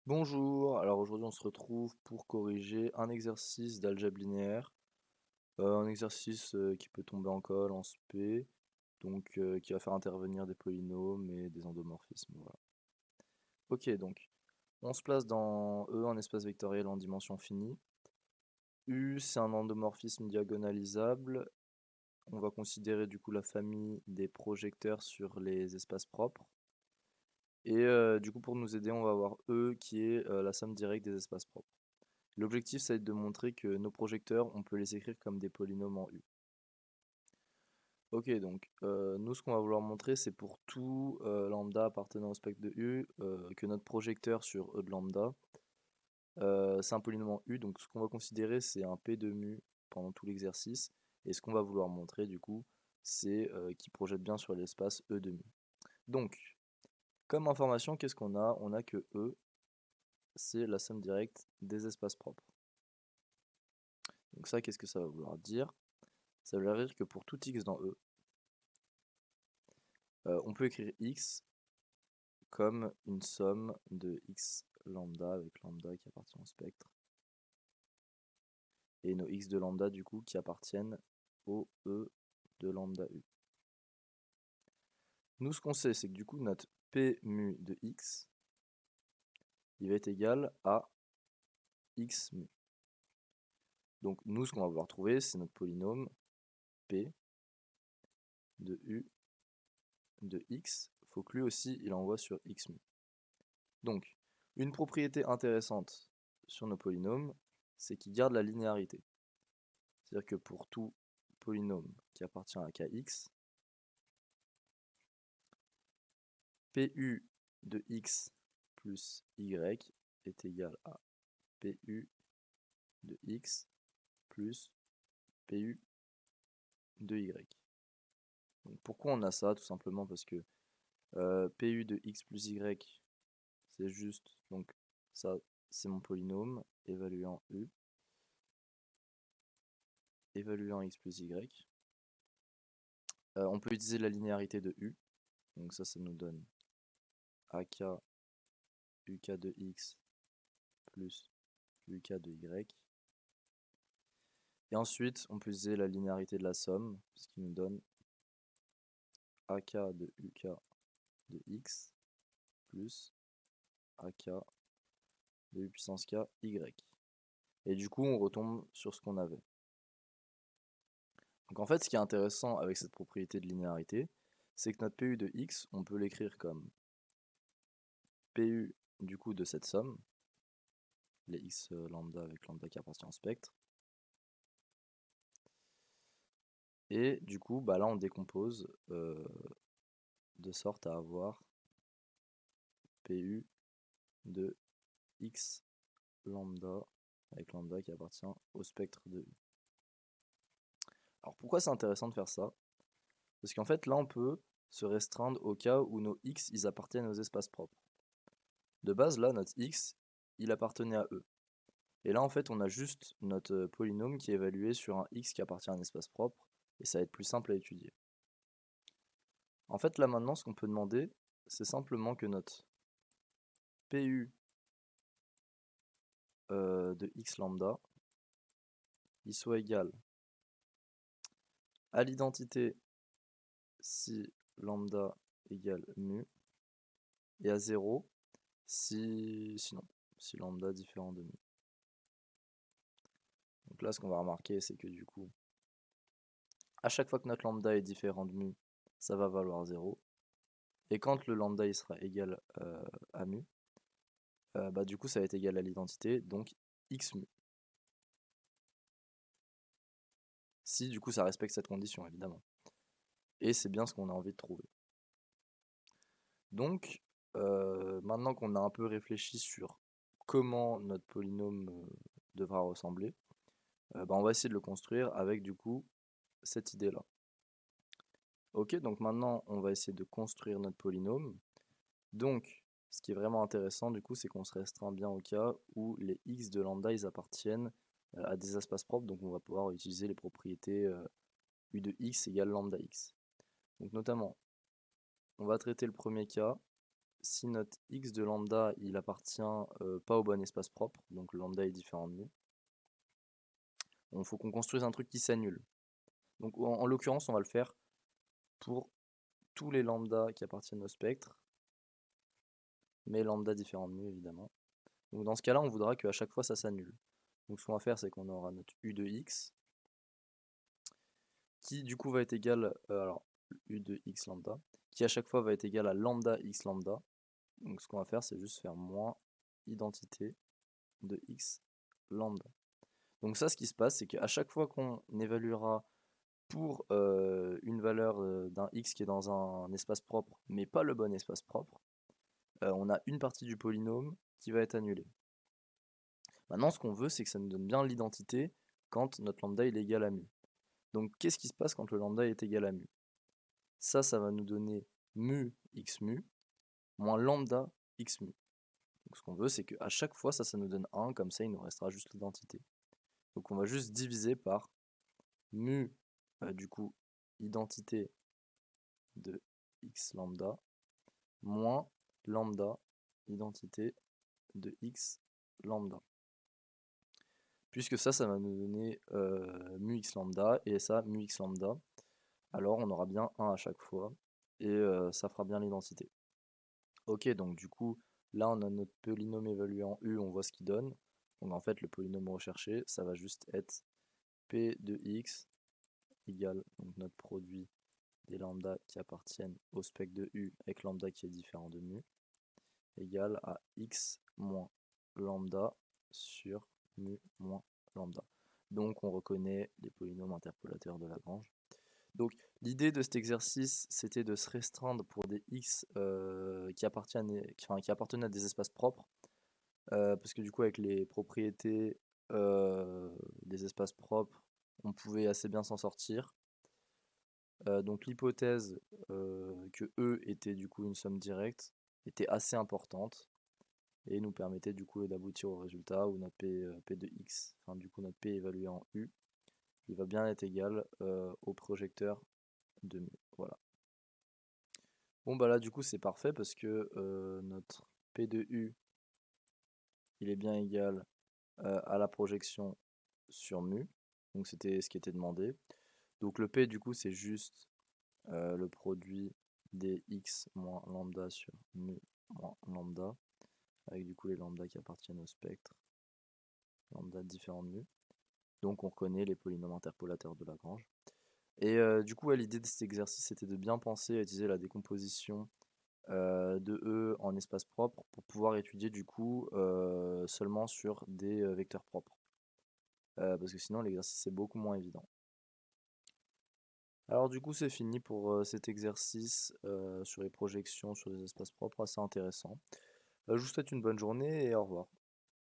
Bonjour, alors aujourd'hui on se retrouve pour corriger un exercice d'algèbre linéaire, un exercice qui peut tomber en colle, en spé, donc qui va faire intervenir des polynômes et des endomorphismes. Voilà. Ok, donc on se place dans E, un espace vectoriel en dimension finie. U, c'est un endomorphisme diagonalisable. On va considérer du coup la famille des projecteurs sur les espaces propres. Et du coup pour nous aider, on va avoir E qui est la somme directe des espaces propres. L'objectif, ça va être de montrer que nos projecteurs, on peut les écrire comme des polynômes en U. Ok, donc nous, ce qu'on va vouloir montrer, c'est pour tout lambda appartenant au spectre de U, que notre projecteur sur E de lambda, c'est un polynôme en U. Donc ce qu'on va considérer, c'est un P de mu pendant tout l'exercice. Et ce qu'on va vouloir montrer, du coup, c'est qu'il projette bien sur l'espace E de mu. Donc, comme information, qu'est-ce qu'on a? On a que E, c'est la somme directe des espaces propres. Donc ça, qu'est-ce que ça va vouloir dire? Ça veut dire que pour tout x dans E, on peut écrire x comme une somme de x lambda avec lambda qui appartient au spectre et nos x de lambda du coup qui appartiennent au E de lambda U. Nous ce qu'on sait c'est que du coup notre P mu de x il va être égal à x mu. Donc nous ce qu'on va vouloir trouver c'est notre polynôme P de U de x. Il faut que lui aussi il envoie sur x mu. Donc une propriété intéressante sur nos polynômes c'est qu'ils gardent la linéarité. C'est-à-dire que pour tout polynôme qui appartient à kx, Pu de x plus y est égal à Pu de x plus Pu de y. Donc pourquoi on a ça? Tout simplement parce que Pu de x plus y, c'est juste, donc ça c'est mon polynôme évaluant u, évaluant x plus y. On peut utiliser la linéarité de u, donc ça nous donne ak uk de x plus uk de y. Et ensuite, on peut utiliser la linéarité de la somme, ce qui nous donne ak de uk de x plus ak de u puissance k y. Et du coup, on retombe sur ce qu'on avait. Donc en fait, ce qui est intéressant avec cette propriété de linéarité, c'est que notre Pu de x, on peut l'écrire comme Pu du coup de cette somme, les x lambda avec lambda qui appartient au spectre. Et du coup, bah là, on décompose de sorte à avoir Pu de x lambda avec lambda qui appartient au spectre de U. Alors pourquoi c'est intéressant de faire ça? Parce qu'en fait là on peut se restreindre au cas où nos x ils appartiennent aux espaces propres. De base là notre x il appartenait à E. Et là en fait on a juste notre polynôme qui est évalué sur un x qui appartient à un espace propre et ça va être plus simple à étudier. En fait là maintenant ce qu'on peut demander c'est simplement que notre Pu de x lambda il soit égal à l'identité si lambda égale mu et à 0 sinon, si lambda différent de mu. Donc là ce qu'on va remarquer c'est que du coup à chaque fois que notre lambda est différent de mu ça va valoir 0 et quand le lambda il sera égal à mu bah du coup ça va être égal à l'identité donc x mu si du coup ça respecte cette condition évidemment et c'est bien ce qu'on a envie de trouver. Donc maintenant qu'on a un peu réfléchi sur comment notre polynôme devra ressembler, bah, on va essayer de le construire avec du coup cette idée là. Ok, donc maintenant on va essayer de construire notre polynôme. Donc ce qui est vraiment intéressant du coup c'est qu'on se restreint bien au cas où les x de lambda ils appartiennent à des espaces propres, donc on va pouvoir utiliser les propriétés u de x égale lambda x. Donc notamment on va traiter le premier cas si notre x de lambda il appartient pas au bon espace propre, donc lambda est différent de mu, il faut qu'on construise un truc qui s'annule. Donc en l'occurrence, on va le faire pour tous les lambda qui appartiennent au spectre, mais lambda différent de mu évidemment. Donc dans ce cas-là, on voudra qu'à chaque fois ça s'annule. Donc ce qu'on va faire, c'est qu'on aura notre u de x qui du coup va être égal, alors u de x lambda, qui à chaque fois va être égal à lambda x lambda. Donc ce qu'on va faire, c'est juste faire moins identité de x lambda. Donc ça, ce qui se passe, c'est qu'à chaque fois qu'on évaluera pour une valeur d'un x qui est dans un espace propre, mais pas le bon espace propre, on a une partie du polynôme qui va être annulée. Maintenant, ce qu'on veut, c'est que ça nous donne bien l'identité quand notre lambda il est égal à mu. Donc qu'est-ce qui se passe quand le lambda est égal à mu? Ça va nous donner mu x mu moins lambda x mu. Donc ce qu'on veut, c'est qu'à chaque fois, ça nous donne 1, comme ça il nous restera juste l'identité. Donc on va juste diviser par mu, du coup, identité de x lambda, moins lambda, identité de x lambda. Puisque ça va nous donner mu x lambda, et ça, mu x lambda, alors on aura bien 1 à chaque fois, et ça fera bien l'identité. Ok, donc du coup, là on a notre polynôme évalué en u, on voit ce qu'il donne. Donc en fait, le polynôme recherché, ça va juste être p de x égale donc notre produit des lambda qui appartiennent au spectre de u avec lambda qui est différent de mu, égale à x moins lambda sur mu moins lambda. Donc on reconnaît les polynômes interpolateurs de Lagrange. Donc l'idée de cet exercice, c'était de se restreindre pour des x qui appartenaient à des espaces propres, parce que du coup avec les propriétés des espaces propres, on pouvait assez bien s'en sortir. Donc l'hypothèse que E était du coup une somme directe était assez importante et nous permettait du coup d'aboutir au résultat où notre P de x, enfin du coup notre P évalué en U, il va bien être égal au projecteur de mu. Voilà. Bon bah là du coup c'est parfait parce que notre P de U il est bien égal à la projection sur mu. Donc c'était ce qui était demandé. Donc le P du coup c'est juste le produit des x moins lambda sur mu moins lambda, avec du coup les lambda qui appartiennent au spectre, lambda différent de mu. Donc on reconnaît les polynômes interpolateurs de Lagrange. Et du coup, l'idée de cet exercice, c'était de bien penser à utiliser la décomposition de E en espace propre pour pouvoir étudier du coup seulement sur des vecteurs propres. Parce que sinon l'exercice est beaucoup moins évident. Alors du coup c'est fini pour cet exercice sur les projections sur des espaces propres assez intéressant. Je vous souhaite une bonne journée et au revoir.